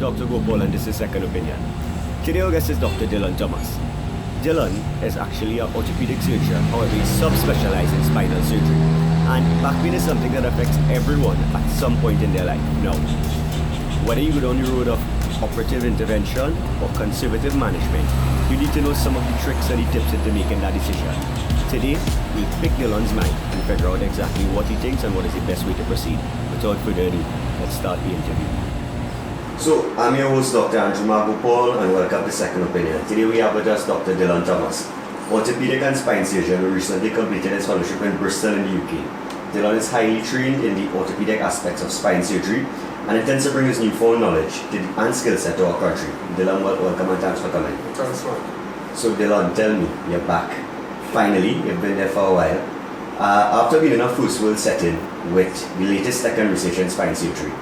Dr. Gopal, and this is Second Opinion. Today our guest is Dr. Dylan Thomas. Dylan is actually an orthopedic surgeon, however he subspecializes in spinal surgery. And back pain is something that affects everyone at some point in their life. Now, whether you go down the road of operative intervention or conservative management, you need to know some of the tricks and the tips into making that decision. Today, we'll pick Dylan's mind and figure out exactly what he thinks and what is the best way to proceed. Without further ado, let's start the interview. So, I'm your host, Dr. Andrew Gopal, and welcome to Second Opinion. Today we have with us Dr. Dylan Thomas, Orthopaedic and Spine Surgeon who recently completed his fellowship in Bristol in the UK. Dylan is highly trained in the orthopedic aspects of spine surgery and intends to bring his newfound knowledge and skill set to our country. Dylan, welcome and thanks for coming. Thanks, man. So Dylan, tell me, you're back. Finally, you've been there for a while. After being in a first world setting with the latest tech and research in spine surgery,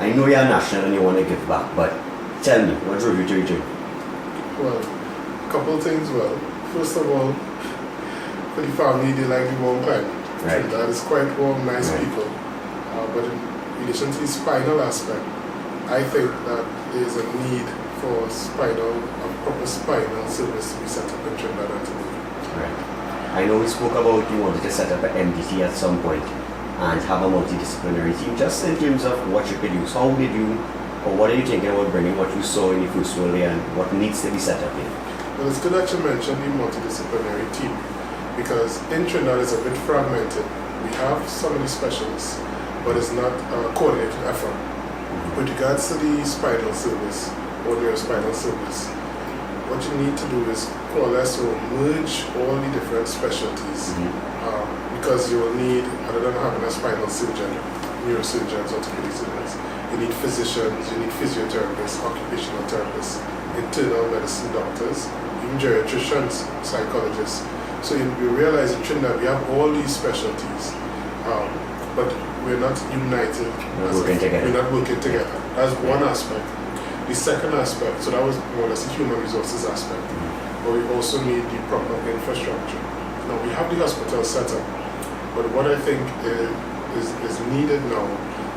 I know you're national and you want to give back, but tell me, what drove you to return? Well, a couple of things. Well, first of all, for the family, they like the warm climate. Right. That is quite warm, nice Right. people. But in relation to the spinal aspect, I think that there is a need for a proper spinal service to be set up in Trinidad and Tobago. Right. I know we spoke about you wanted to set up an MDT at some point and have a multidisciplinary team. Just in terms of what you could use, how did you, or what are you thinking about bringing what you saw in the first world and what needs to be set up here? Well, it's good that you mentioned the multidisciplinary team because in Trinidad it's a bit fragmented. We have so many specialists, but it's not a coordinated effort. With regards to the spinal service or neurospinal service, what you need to do is coalesce or merge all the different specialties because you will need, other than having a spinal surgeon, neurosurgeons, orthopedic surgeons, you need physicians, you need physiotherapists, occupational therapists, internal medicine doctors, even geriatricians, psychologists. So you realize in Trinidad we have all these specialties, but we're not united. We're not working together. That's one aspect. The second aspect, so that was more or less the human resources aspect, but we also need the proper infrastructure. Now we have the hospital set up, but what I think is needed now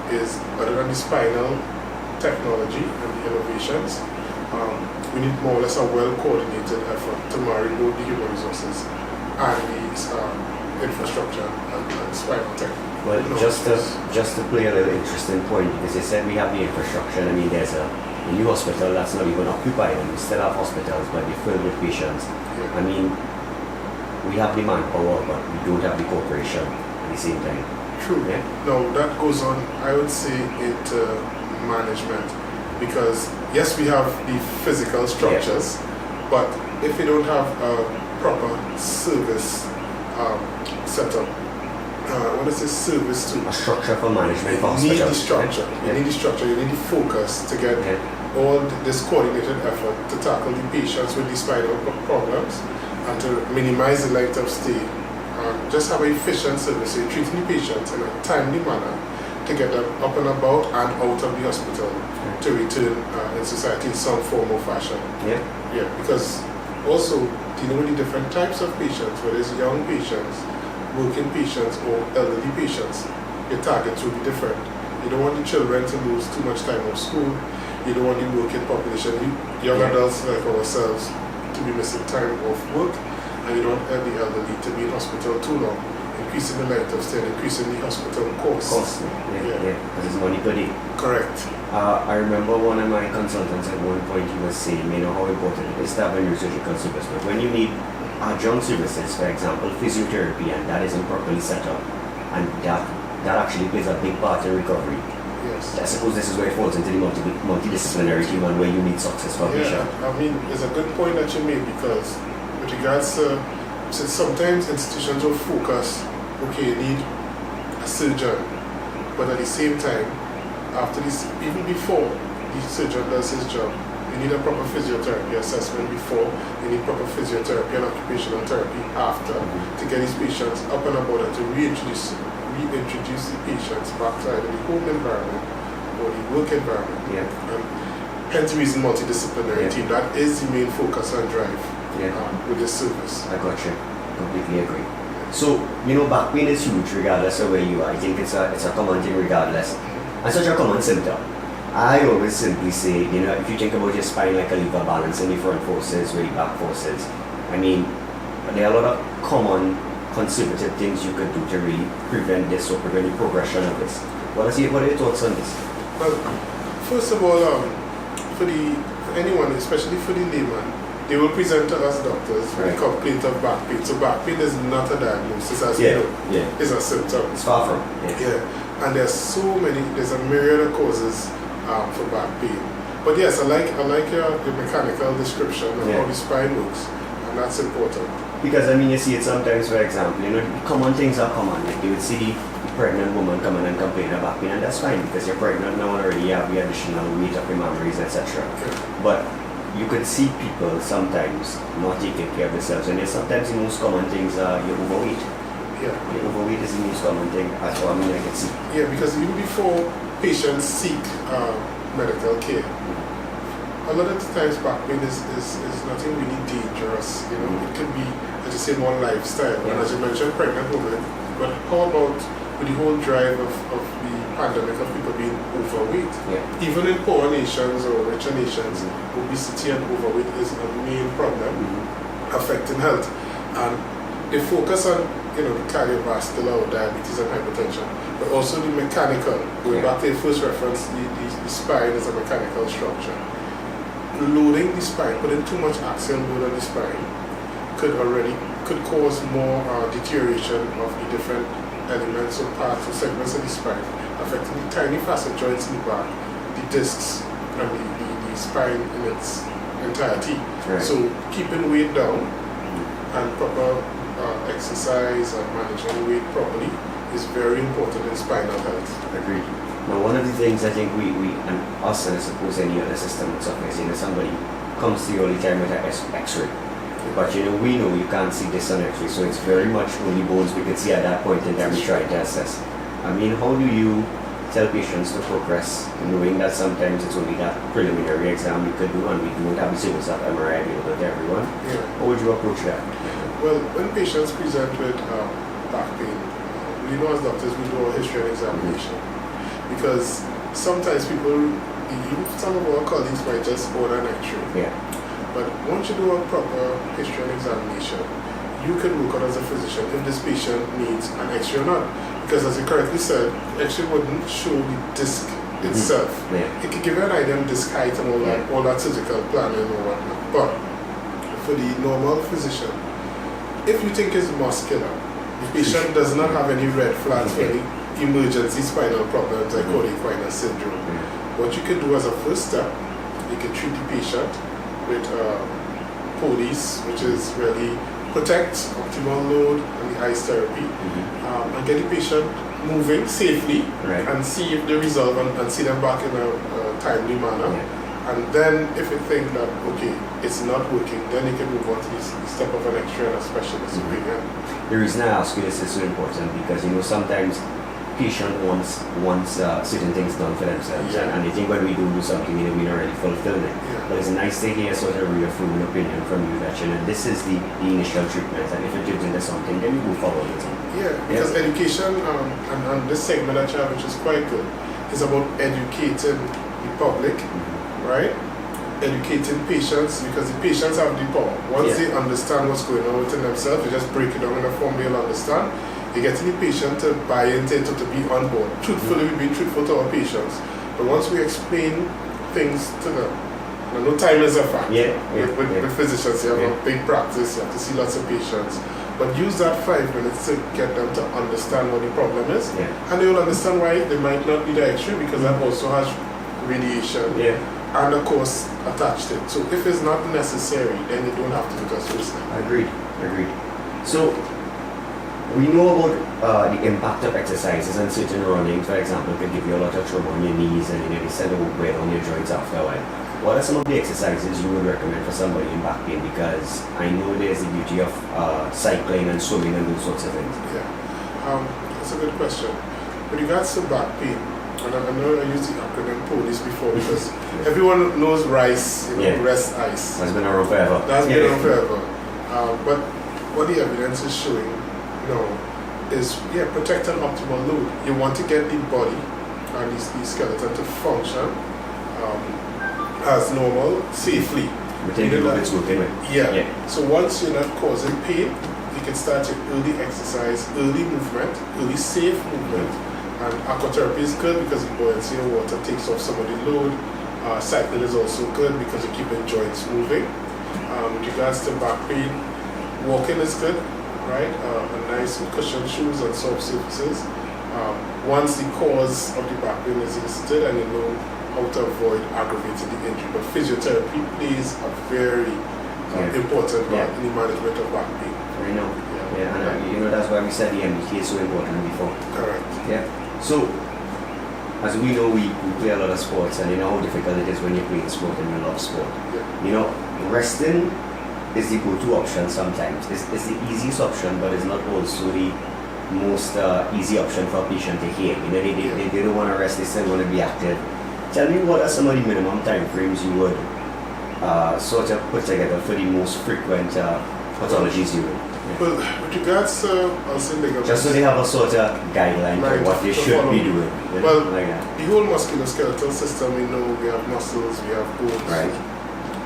is, other than the spinal technology and the innovations, we need more or less a well-coordinated effort to marry both the human resources and the infrastructure and spinal tech. Well, just to play a little interesting point, as you said, we have the infrastructure. I mean, there's a new hospital that's not even occupied, and we still have hospitals, but they're filled with patients. Yeah. I mean, we have the manpower, but we don't have the cooperation at the same time. True. Yeah? No, that goes on, I would say, into management. Because, yes, we have the physical structures, but if we don't have a proper service setup, what is this service to? A structure for management for You need the hospitals. structure. Yeah. You need the structure. You need the focus to get all this coordinated effort to tackle the patients with the spinal problems and to minimize the length of stay. Just have an efficient service. So you're treating the patients in a timely manner to get them up and about and out of the hospital to return in society in some form or fashion. Yeah, because also dealing with the different types of patients, whether it's young patients, working patients or elderly patients, your targets will be different. You don't want the children to lose too much time off school. You don't want the working population, young adults like ourselves, to be missing time off work, and you don't want the elderly to be in hospital too long, increasing the length of stay, increasing the hospital cost. Because it's money per day. Correct. I remember one of my consultants at one point, he was saying, you know, how important it is to have a neurosurgical service, but when you need adjunct services, for example, physiotherapy, and that isn't properly set up, and that actually plays a big part in recovery. Yes. I suppose this is where it falls into the multidisciplinary team and where you need success for a patient. I mean, it's a good point that you made because with regards to, sometimes institutions will focus, okay, you need a surgeon, but at the same time, after this, even before the surgeon does his job, you need a proper physiotherapy assessment before, you need proper physiotherapy and occupational therapy after to get these patients up and about and to reintroduce the patients back to either the home environment or the work environment. Yeah. Hence the reason multidisciplinary team, that is the main focus and drive with this service. I got you. Completely agree. So, you know, back pain is huge regardless of where you are. I think it's a common thing regardless. And such a common symptom. I always simply say, if you think about your spine like a lever balancing the front forces with the back forces, I mean, there are a lot of common conservative things you could do to really prevent this or prevent the progression of this. What are your thoughts on this? Well, first of all, for anyone, especially for the layman, they will present to us doctors with a complaint of back pain. So back pain is not a diagnosis, as you know. It's a symptom. It's far from. And there's a myriad of causes for back pain. But yes, I like your mechanical description of how the spine works, and that's important. Because you see it sometimes, for example, common things are common. Like you would see the pregnant woman come in and complain of back pain, and that's fine because you're pregnant now and already have the additional weight of your mammaries, etc. But you could see people sometimes not taking care of themselves, and sometimes the most common things are you're overweight. Your overweight is the most common thing. That's what I can see. Yeah, because even before patients seek medical care, a lot of the times back pain is nothing really dangerous. It could be, as you say, more lifestyle. And as you mentioned, pregnant women. But how about with the whole drive of the pandemic of people being overweight? Even in poor nations or richer nations, obesity and overweight is a main problem affecting health. And they focus on the cardiovascular or diabetes and hypertension, but also the mechanical. Going back to the first reference, the spine is a mechanical structure. Loading the spine, putting too much axial load on the spine could cause more deterioration of the different elements or parts or segments of the spine, affecting the tiny facet joints in the back, the discs, and the spine in its entirety. So keeping weight down and proper exercise and managing weight properly is very important in spinal health. Agreed. Now, one of the things I think we and us, and I suppose any other system and stuff, is somebody comes to you all the time with an X-ray. But we know you can't see this on X-ray, so it's very much only bones we can see at that point in time we try to assess. How do you tell patients to progress, knowing that sometimes it's only that preliminary exam we could do and we don't have the sequence of MRI available to everyone? How would you approach that? Well, when patients present with back pain, as doctors, we do a history and examination. Because sometimes even some of our colleagues might just order an X-ray. But once you do a proper history and examination, you can work out as a physician if this patient needs an X-ray or not. Because as you correctly said, X-ray wouldn't show the disc itself. It could give you an idea of disc height and all that surgical planning and whatnot. But for the normal physician, if you think it's muscular, the patient does not have any red flags for any emergency spinal problems like orthopaedic syndrome. What you can do as a first step, you can treat the patient with POLIS, which is really protect, optimal load, and the ice therapy, and get the patient moving safely and see if they resolve and see them back in a timely manner. And then if you think that, it's not working, then you can move on to the step of an X-ray and a specialist opinion. The reason I ask you this is so important because, sometimes patient wants certain things done for themselves, and they think when we do something, we're not really fulfilling it. But it's nice to hear sort of reaffirming opinion from you that this is the initial treatment, and if it turns into something, then we move forward with it. Because education and this segment that you have, which is quite good, is about educating the public, right? Educating patients, because the patients have the power. Once they understand what's going on within themselves, they just break it down in a form they'll understand. You get the patient to buy into it or to be on board. Truthfully, we be truthful to our patients. But once we explain things to them, no time is a fact. With physicians, you have a big practice, you have to see lots of patients. But use that 5 minutes to get them to understand what the problem is. And they will understand why they might not need an X-ray, because that also has radiation and of course attached to it. So if it's not necessary, then you don't have to do that first time. Agreed. So we know about the impact of exercises, and certain running, for example, can give you a lot of trauma on your knees and they send a wear on your joints after a while. What are some of the exercises you would recommend for somebody in back pain? Because I know there's the beauty of cycling and swimming and those sorts of things. That's a good question. With regards to back pain, and I know I used the acronym POLIS before because everyone knows RICE, rest, ice. That's been around forever. But what the evidence is showing is protect an optimal load. You want to get the body and the skeleton to function as normal, safely. Within the group it's working with. Yeah. So once you're not causing pain, you can start your early exercise, early movement, early safe movement. And aquatherapy is good because the buoyancy of water takes off some of the load. Cycling is also good because you keep the joints moving. With regards to back pain, walking is good, right? A nice cushioned shoes on soft surfaces. Once the cause of the back pain is listed and you know how to avoid aggravating the injury. But physiotherapy plays a very important part in the management of back pain. I know. And that's why we said the MBT is so important before. Correct. Yeah. So, as we know, we play a lot of sports, and you know how difficult it is when you're playing sport and you love sport. Yeah. Resting is the go-to option sometimes. It's the easiest option, but it's not also the most easy option for a patient to hear. They don't want to rest, they still want to be active. Tell me, what are some of the minimum time frames you would sort of put together for the most frequent pathologies you would? Well, with regards to, I'll say ligaments. Just so they have a sort of guideline for what they should be doing. Well, like that. The whole musculoskeletal system, we know we have muscles, we have bones, right,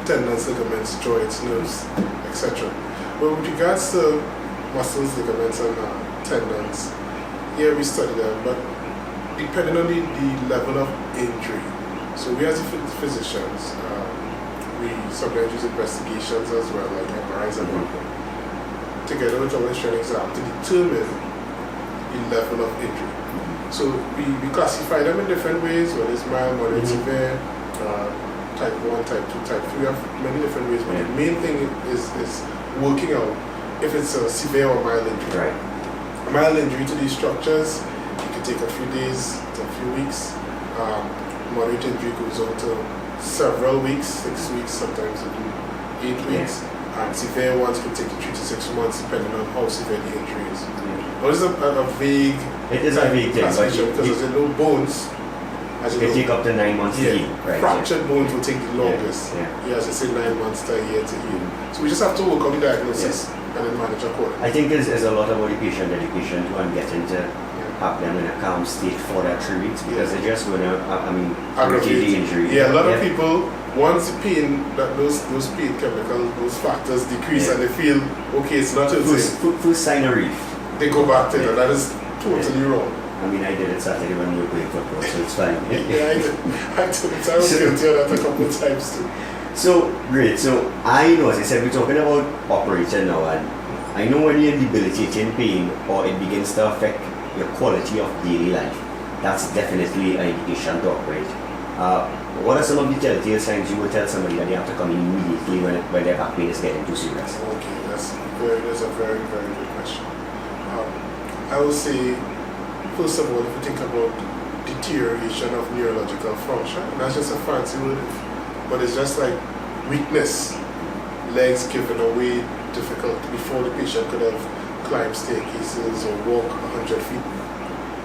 tendons, ligaments, joints, nerves, etc. But with regards to muscles, ligaments, and tendons, we study them, but depending on the level of injury. So we as physicians, we sometimes use investigations as well, like MRIs and whatnot, together with our strength exam to determine the level of injury. So we classify them in different ways, whether it's mild, moderate, severe, type 1, type 2, type 3. We have many different ways, but the main thing is working out if it's a severe or mild injury. Right. A mild injury to these structures, it can take a few days to a few weeks. Moderate injury goes on to several weeks, 6 weeks, sometimes it do 8 weeks. And severe ones can take 3 to 6 months depending on how severe the injury is. But it's a vague classification because there's no bones. It can take up to 9 months to heal. Right, fractured bones will take the longest. As I say, 9 months to a year to heal. So we just have to work on the diagnosis and then manage accordingly. I think there's a lot about the patient education to and getting to have them in a calm state for that 3 weeks because they're just going to, aggravate the injury. A lot of people, once the pain, those pain chemicals, those factors decrease and they feel, okay, it's not First sign of relief. They go back to it, and that is totally wrong. I did it Saturday when we were playing football, so it's fine. I did it. I was guilty of that a couple of times too. So, great. So, I know, as I said, we're talking about operating now, and I know when you're in debilitating pain or it begins to affect your quality of daily life, that's definitely an indication to operate. What are some of the telltale signs you would tell somebody that they have to come in immediately when their back pain is getting too serious? Okay, that's a very, very good question. I would say, first of all, if you think about deterioration of neurological function, and that's just a fancy word, but it's just like weakness, legs giving away, difficult. Before the patient could have climbed staircases or walk 100 feet.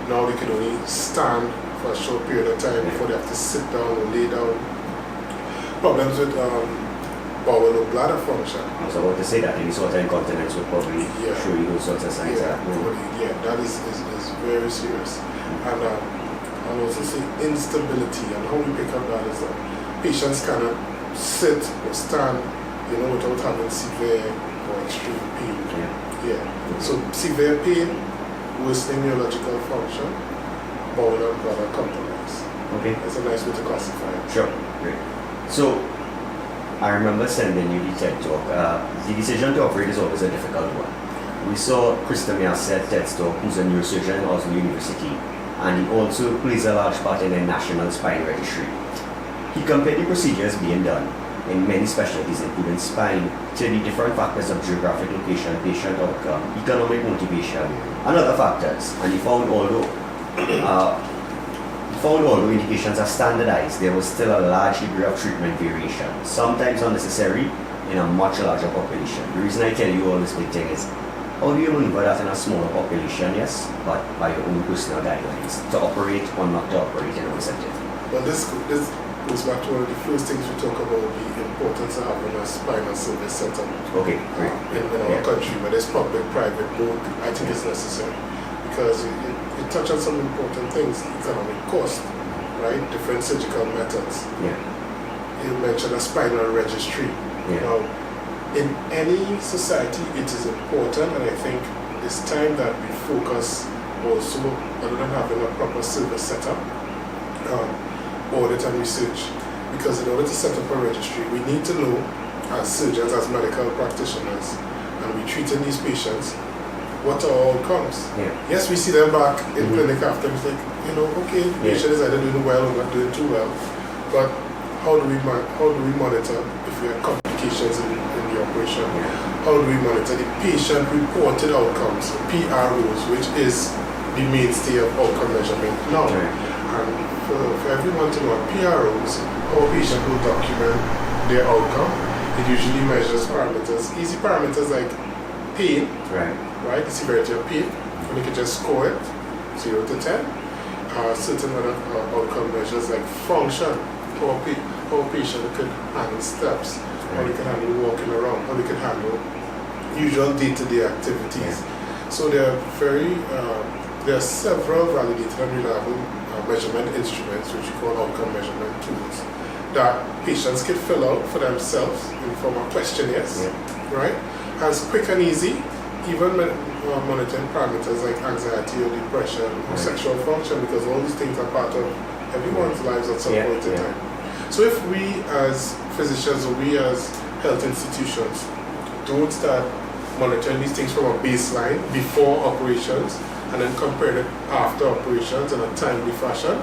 Now they can only stand for a short period of time before they have to sit down or lay down. Problems with bowel or bladder function. I was about to say that any sort of incontinence would probably show you those sorts of signs. That is very serious. And I'll also say instability, and how we pick up that is that patients cannot sit or stand, without having severe or extreme pain. So severe pain, worsening neurological function, bowel and bladder compromise. Okay. That's a nice way to classify it. Sure. Great. So, I remember sending you the TED Talk. The decision to operate is always a difficult one. We saw Chris said TED Talk, who's a neurosurgeon at Oslo University, and he also plays a large part in the National Spine Registry. He compared the procedures being done in many specialties, including spine, to the different factors of geographic location, patient outcome, economic motivation, and other factors. And he found although indications are standardized, there was still a large degree of treatment variation, sometimes unnecessary in a much larger population. The reason I tell you all this big thing is, how do you maneuver that in a smaller population, yes, but by your own personal guidelines, to operate or not to operate in our setting? Well, this goes back to one of the first things we talk about, the importance of having a spinal service setup. Okay, great. In our country, whether it's public, private, both, I think it's necessary because it touches on some important things, economic cost, right? Different surgical methods. Yeah. You mentioned a spinal registry. Yeah. Now, in any society, it is important, and I think it's time that we focus also other than having a proper service setup, audit and research. Because in order to set up a registry, we need to know, as surgeons, as medical practitioners, and we treating these patients, what are our outcomes? Yeah. Yes, we see them back in clinic after, it's like, okay, the patient is either doing well or not doing too well, but how do we monitor if we have complications in the operation? How do we monitor the patient reported outcomes, PROs, which is the mainstay of outcome measurement now? And for everyone to know what PROs, how a patient will document their outcome, it usually measures parameters, easy parameters like pain, right? The severity of pain, and you can just score it 0 to 10. Certain other outcome measures like function, how a patient can handle steps, how they can handle walking around, how they can handle usual day-to-day activities. So there are several validated and reliable measurement instruments, which we call outcome measurement tools, that patients can fill out for themselves in form of questionnaires, right? As quick and easy, even monitoring parameters like anxiety or depression or sexual function, because all these things are part of everyone's lives at some point in time. So if we as physicians or we as health institutions don't start monitoring these things from a baseline before operations and then compare it after operations in a timely fashion,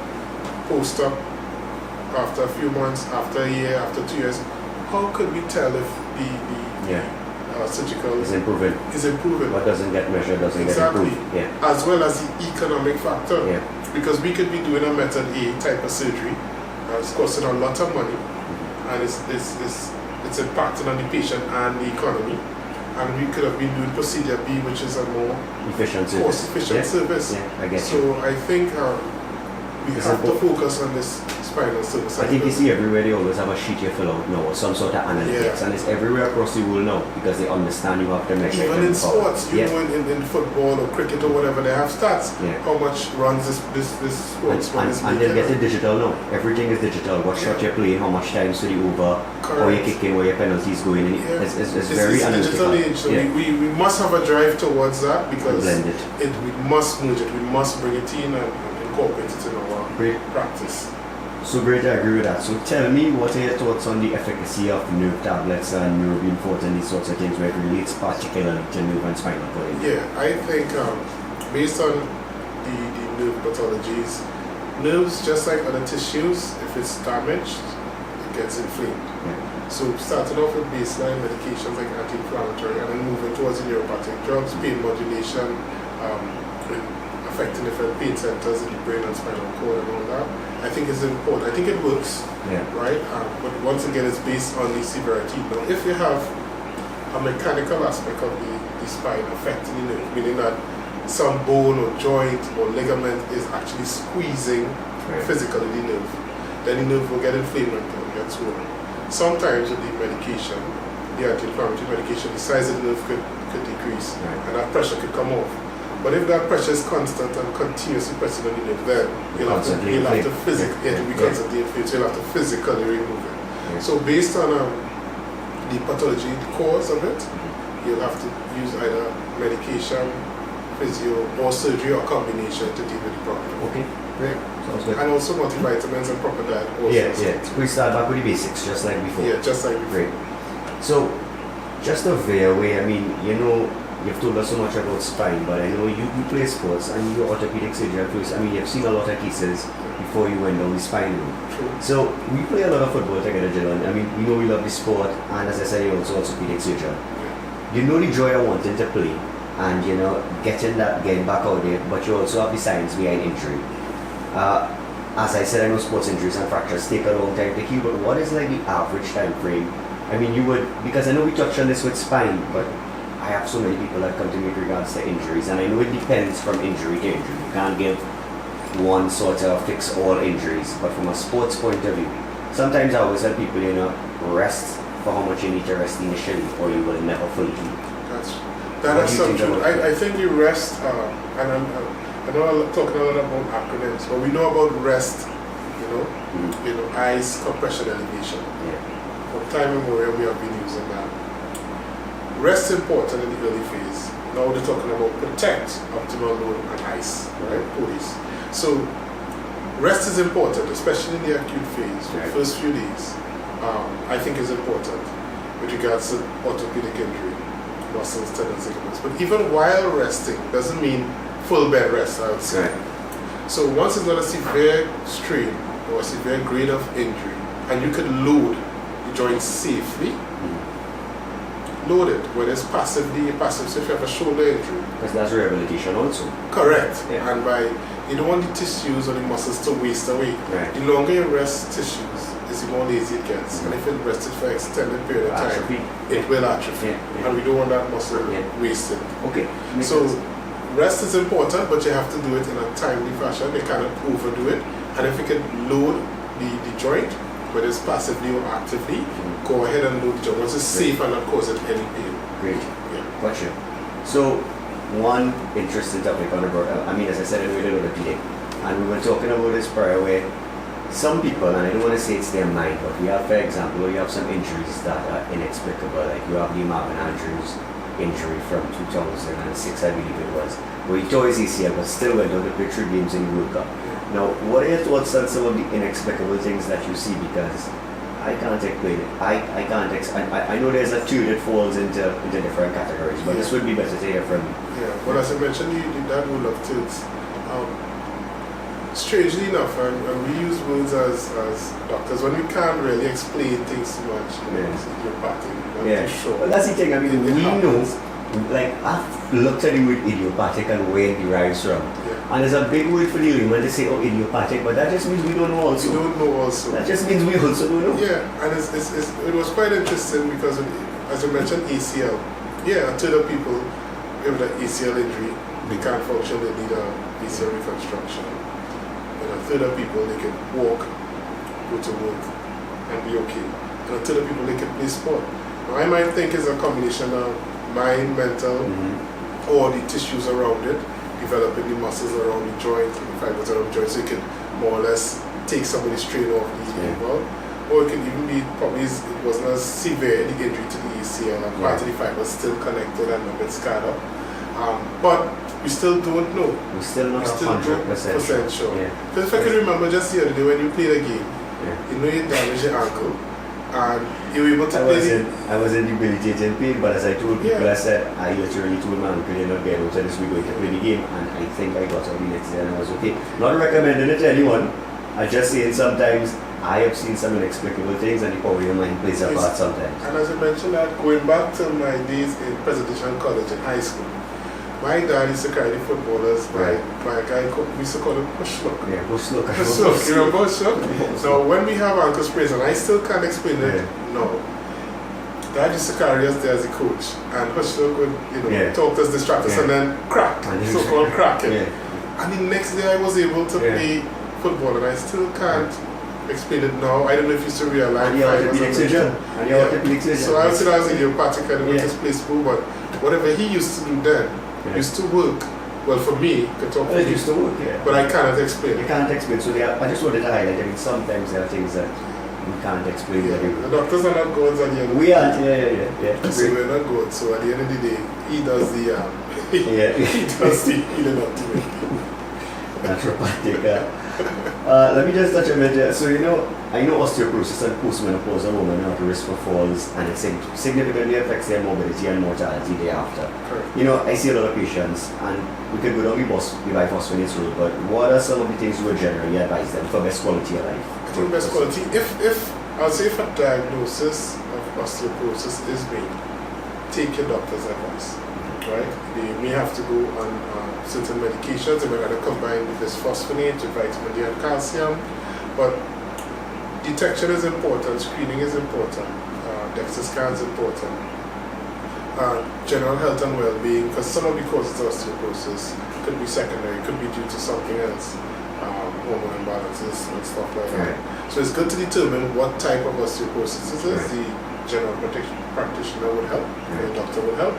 post-op, after a few months, after a year, after 2 years, how could we tell if the surgical is improving? What doesn't get measured doesn't get improved. As well as the economic factor. Because we could be doing a method A type of surgery, it's costing a lot of money, and it's impacting on the patient and the economy. And we could have been doing procedure B, which is a more cost-efficient service. I guess so I think we have to focus on this spinal service. I think you see everywhere they always have a sheet you fill out now, or some sort of analytics, and it's everywhere across the world now because they understand you have to measure. Even in sports, you know, in football or cricket or whatever, they have stats. How much runs this sportsman is making. And they'll get it digital now. Everything is digital. What shot you're playing, how much times to the over, how you're kicking, where your penalties going. It's very analytical. Digital age, so we must have a drive towards that because we must merge it, we must bring it in and incorporate it in our practice. So great, I agree with that. So tell me, what are your thoughts on the efficacy of nerve tablets and neurobeam forte and these sorts of things where it relates particularly to nerve and spinal cord injury? I think based on the nerve pathologies, nerves, just like other tissues, if it's damaged, it gets inflamed. So starting off with baseline medications like anti-inflammatory and then moving towards the neuropathic drugs, pain modulation, affecting different pain centers in the brain and spinal cord and all that. I think it's important. I think it works, right? But once again, it's based on the severity. Now, if you have a mechanical aspect of the spine affecting the nerve, meaning that some bone or joint or ligament is actually squeezing physically the nerve, then the nerve will get inflamed and it will get swollen. Sometimes with the medication, the anti-inflammatory medication, the size of the nerve could decrease and that pressure could come off. But if that pressure is constant and continuously pressing on the nerve, then you'll have to physically, so you'll have to physically remove it. So based on the pathology, the cause of it, you'll have to use either medication, physio, or surgery, or combination to deal with the problem. Okay, great. Sounds good. And also multivitamins and proper diet. We start back with the basics, just like before. Just like before. Great. So, just a veer away, I mean, you've told us so much about spine, but I know you play sports and you're orthopedic surgeon. I mean, you've seen a lot of cases before you went down the spine route. True. So, we play a lot of football together, Dylan. I mean, we know we love the sport, and as I said, you're also orthopedic surgeon. You know the joy of wanting to play, and getting back out there, but you also have the science behind injury. As I said, I know sports injuries and fractures take a long time to heal, but what is like the average time frame? I mean, because I know we touched on this with spine, but I have so many people that come to me with regards to injuries, and I know it depends from injury to injury. You can't give one sort of fix all injuries, but from a sports point of view, sometimes I always tell people, rest for how much you need to rest initially, or you will never fully heal. That's so true. I think you rest, and I know I'm talking a lot about acronyms, but we know about rest ice compression elevation. Yeah. From time immemorial, we have been using that. Rest is important in the early phase. Now we're talking about protect, optimal load, and ice, right? Police. So rest is important, especially in the acute phase. For the first few days, I think is important with regards to orthopedic injury, muscles, tendons, ligaments. But even while resting doesn't mean full bed rest, I would say. Right. So once it's not a severe strain or a severe grade of injury, and you can load the joint safely, load it, whether it's passively or passive. So if you have a shoulder injury. Because that's rehabilitation also. Correct. Yeah. And you don't want the tissues or the muscles to waste away. Right. The longer you rest tissues, is the more lazy it gets. And if it rested for an extended period of time, Atrophy. it will atrophy. Yeah. And we don't want that muscle wasted. Okay. So rest is important, but you have to do it in a timely fashion. You cannot overdo it. And if you can load the joint, whether it's passively or actively, go ahead and load the joint. Once it's safe and not causing any pain. Great. Yeah. Gotcha. So, one interesting topic on about, as I said, I really orthopedic. And we were talking about this prior where some people, and I don't want to say it's their mind, but we have, for example, you have some injuries that are inexplicable. Like you have the Marvin Andrews injury from 2006, I believe it was, where he tore his ACL but still went on to play 3 games in the World Cup. Now, what are your thoughts on some of the inexplicable things that you see? Because I can't explain it. I know there's a two that falls into different categories, but this would be better to hear from you. Yeah, well, as I mentioned, that rule of thirds. Strangely enough, and we use words as doctors when we can't really explain things too much. It's idiopathic. Yeah. Too sure. Well, that's the thing. We know. Like, I've looked at the word idiopathic and where it derives from. Yeah. And there's a big word for the layman to say, oh, idiopathic, but that just means we don't know also. We don't know also. That just means we also don't know. Yeah, and it was quite interesting because, as you mentioned, ACL. Yeah, a third of people with an ACL injury, they can't function, they need a ACL reconstruction. And a third of people, they can walk, go to work, and be okay. And a third of people, they can play sport. Now, I might think it's a combination of mind, mental, or the tissues around it, developing the muscles around the joint, the fibers around the joint, so you can more or less take some of the strain off the ankle. Or it can even be, probably it wasn't as severe, the injury to the ACL, and part of the fiber still connected and a bit scarred up. But we still don't know. We're still not 100% sure. Yeah. Because if I can remember just the other day when you played a game, you know you damaged your ankle, and you were able to play I was in debilitating pain, but as I told people, I said, I literally told my uncle, you're not getting out of this, we're going to play the game, and I think I got out the next day and I was okay. Not recommending it to anyone, I'm just saying sometimes I have seen some inexplicable things and the power of your mind plays a part sometimes. And as I mentioned that, going back to my days in Presidential College in high school, my dad used to carry the footballers by a guy called, we used to call him push look. Yeah, push look. You know, push look? So when we have ankle sprains, and I still can't explain it, no. Dad used to carry us there as a coach, and push look would, talk to us, distract us, and then crack, so-called cracking. And the next day I was able to play football, and I still can't explain it now. I don't know if you still realize. And you're orthopedic surgeon. So I would say I was idiopathic, I don't know if this play school, but whatever he used to do then, used to work. Well, for me, could talk for it me, used to work, but I cannot explain. You can't explain. So I just wanted to highlight. Sometimes there are things that we can't explain. The doctors are not gods at the end. We aren't. Yeah. So we're not gods. So at the end of the day, he does the he does the healing ultimately. Naturopathic. Let me just touch a bit. So I know osteoporosis and postmenopausal women are at risk for falls, and it significantly affects their mobility and mortality thereafter. Correct. I see a lot of patients, and we could go down the biphosphonates road, but what are some of the things you would generally advise them for best quality of life? I think best quality, if I'll say if a diagnosis of osteoporosis is made, take your doctor's advice. Right? They may have to go on certain medications, they might have to combine with bisphosphonate, with vitamin D and calcium, but detection is important, screening is important, DEXA scan is important, general health and well-being, because some of the causes of osteoporosis could be secondary, could be due to something else, hormone imbalances and stuff like that. So it's good to determine what type of osteoporosis it is. The general practitioner would help, the doctor would help.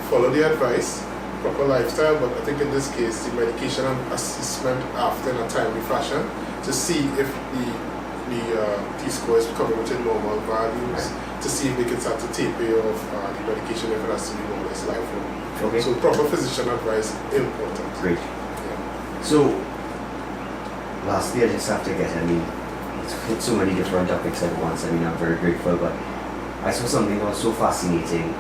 Follow the advice, proper lifestyle, but I think in this case, the medication and assessment after in a timely fashion to see if the T-score is coming within normal values, to see if they can start to taper off the medication if it has to be more or less lifelong. Okay. So proper physician advice important. Great. Yeah. So, lastly, I just have to get, it's hit so many different topics at once. I'm very grateful, but I saw something that was so fascinating.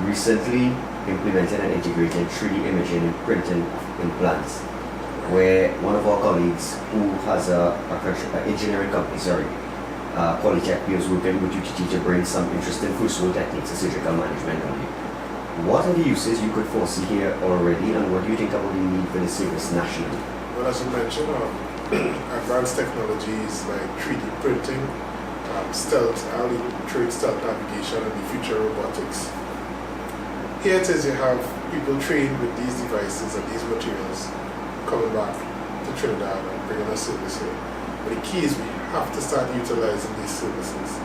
Recently implemented and integrated 3D imaging and printing implants, where one of our colleagues who has an engineering company, Quality FP, is working with UTT to bring some interesting first-world techniques of surgical management only. What are the uses you could foresee here already, and what do you think about the need for the service nationally? Well, as you mentioned, advanced technologies like 3D printing, stealth navigation, and the future robotics. Here it is, you have people trained with these devices and these materials coming back to Trinidad and bringing a service here. But the key is we have to start utilizing these services.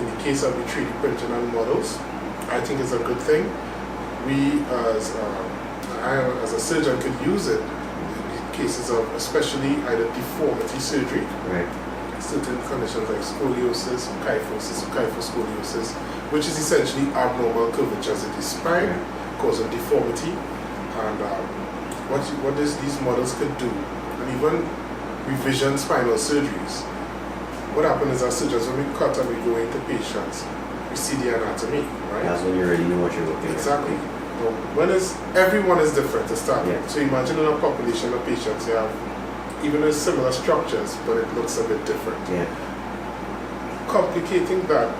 In the case of the 3D printing and models, I think it's a good thing. We I as a surgeon could use it in cases of especially either deformity surgery, Right. certain conditions like scoliosis, kyphoscoliosis, which is essentially abnormal curvatures in the spine, causing deformity, and what these models could do, and even revision spinal surgeries. What happens is as surgeons, when we cut and we go into patients, we see the anatomy, right? That's when you already know what you're looking Exactly. Everyone is different to start with. Yeah. So imagine in a population of patients, you have even with similar structures, but it looks a bit different. Yeah. Complicating that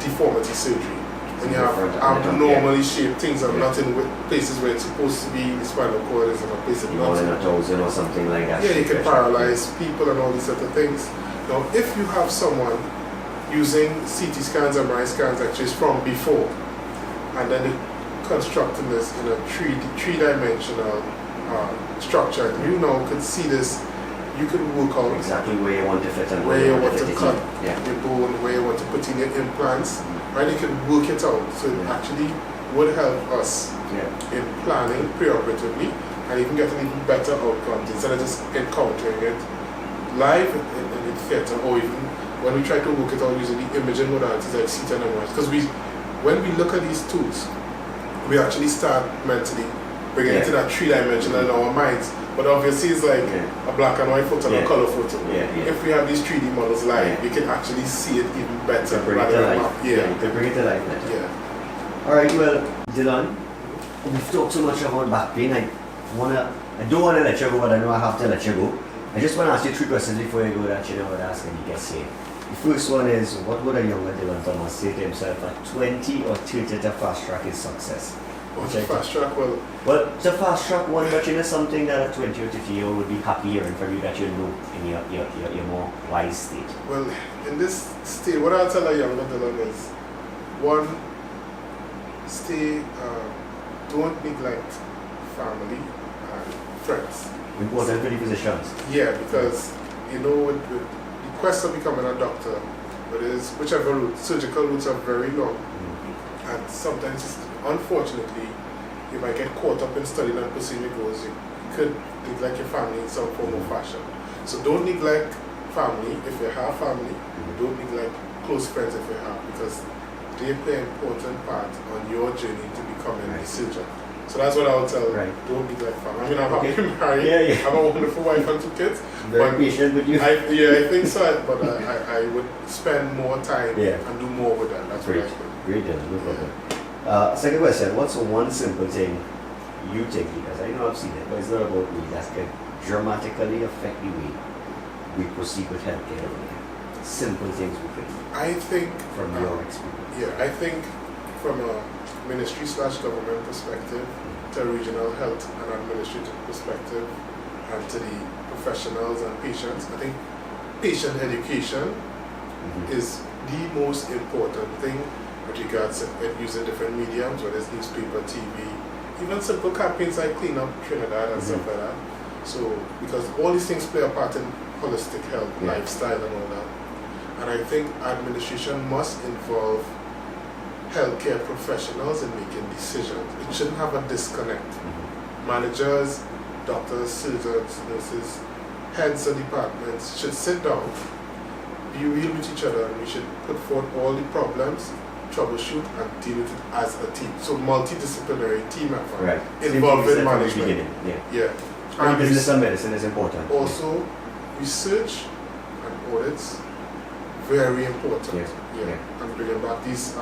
deformity surgery. When you have Different abnormally shaped things are not in places where it's supposed to be, the spinal cord is in a place it's More not. than 1,000 or something like that. Yeah, you can paralyze people and all these other things. Now, if you have someone using CT scans, MRI scans, x-rays from before, and then constructing this in a three-dimensional structure, and you now could see this, you could work out Exactly where you want to fit and where you want to fit it cut in. Yeah. your bone, where you want to put in your implants, right? You can work it out. So it actually would help us in planning preoperatively and even getting even better outcomes instead of just encountering it live in the theater, or even when we try to work it out using the imaging modalities like CT and MRI. Because when we look at these tools, we actually start mentally bringing it to that three-dimensional in our minds. But obviously it's like a black and white photo and a color photo. If we have these 3D models live, we can actually see it even better. Bring it to life. Yeah. You can bring it to life better. Yeah. Alright, well, Dylan, we've talked so much about back pain. I don't want to let you go, but I know I have to let you go. I just want to ask you 3 questions before you go that you know what I ask any guests here. The first one is, what would a younger Dylan Thomas say to himself at 20 or 30 to fast track his success? What's a fast track? Well, it's a fast track one, but something that a 20 or 50 year old would be happy hearing from you that you know in your more wise state. Well, in this state, what I'll tell a younger Dylan is, one, don't neglect family and friends. Important for the physicians. Yeah, because with the quest of becoming a doctor, whichever route, surgical routes are very long, and sometimes, unfortunately, you might get caught up in studying and pursuing your goals. You could neglect your family in some form or fashion. So don't neglect family if you have family. Don't neglect close friends if you have, because they play an important part on your journey to becoming a surgeon. So that's what I would tell. Don't neglect family. I mean, I'm happy married. I have a wonderful wife and 2 kids. Very patient with you. I think so. But I would spend more time and do more with that. That's great. what I think. Great, no problem. Second question, what's one simple thing you think, because I know I've seen it, but it's not about me, that can dramatically affect the way we proceed with healthcare over here? Simple things we can do. I think from your experience. Yeah, I think from a ministry/government perspective to a regional health and administrative perspective and to the professionals and patients, I think patient education is the most important thing with regards to using different mediums, whether it's newspaper, TV, even simple campaigns like Clean Up Trinidad and stuff like that. So, because all these things play a part in holistic health, lifestyle and all that. And I think administration must involve healthcare professionals in making decisions. It shouldn't have a disconnect. Managers, doctors, surgeons, nurses, heads of departments should sit down, be real with each other, and we should put forth all the problems, troubleshoot, and deal with it as a team. So multidisciplinary team effort Right. involving From the management. beginning, yeah. Yeah. And business and medicine is important. Also, research and audits, very important. Yes. Yeah. Yeah. And bringing back these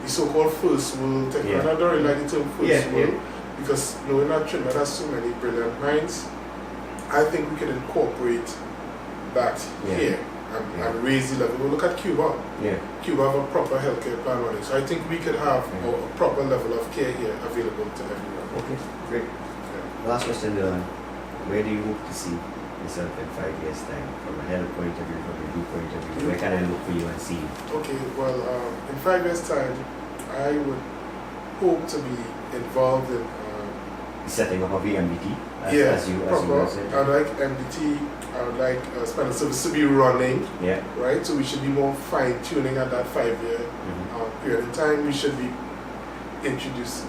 so-called first world technology. Yeah. I don't really like the term first Yeah, world yeah. because knowing that Trinidad has so many brilliant minds, I think we can incorporate that Yeah. here Yeah. and raise the level. We'll look at Cuba. Yeah. Cuba have a proper healthcare plan on it. So I think we could have Yeah. a proper level of care here available to everyone. Okay, great. Yeah. Last question, Dylan. Where do you hope to see yourself in 5 years' time? From a health point of view, from a group point of view, where can I look for you and see you? Okay, well, in 5 years' time, I would hope to be involved in Setting up of the MDT, as you proper. said. I would like MDT, I would like spinal service to be running, Yeah. right? So we should be more fine-tuning at that 5-year period in time. We should be introduce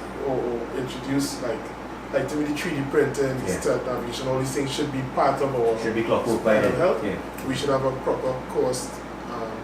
like to be the 3D printing, Yeah. stealth navigation, all these things should be part of our Should be clockwork by spinal then. health. Yeah. We should have a proper cost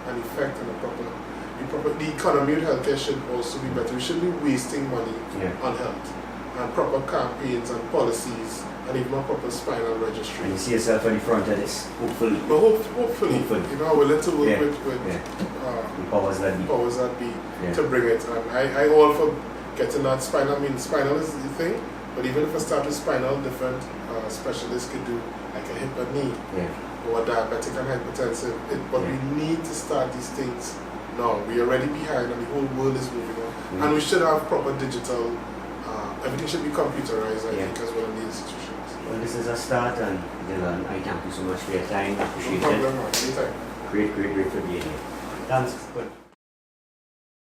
and effect and the economy of healthcare should also be better. We shouldn't be wasting money Yeah. on health and proper campaigns and policies and even a proper spinal registry. And you see yourself at the front of this, hopefully. But hopefully, you know, we're willing to work Yeah. with The powers that be. powers that be Yeah. to bring it. And I all for getting that spinal. I mean, spinal is the thing, but even if I start with spinal, different specialists could do like a hip and knee Yeah. or diabetic and hypertensive. But we need to start these things now. We are already behind, and the whole world is moving on. Mm. And we should have proper digital. Everything should be computerized, I Yeah. think, as well in the institutions. Well, this is a start, and Dylan, I thank you so much for your time. No Appreciate problem, it. man. Anytime. Great for being here. Thanks. Good.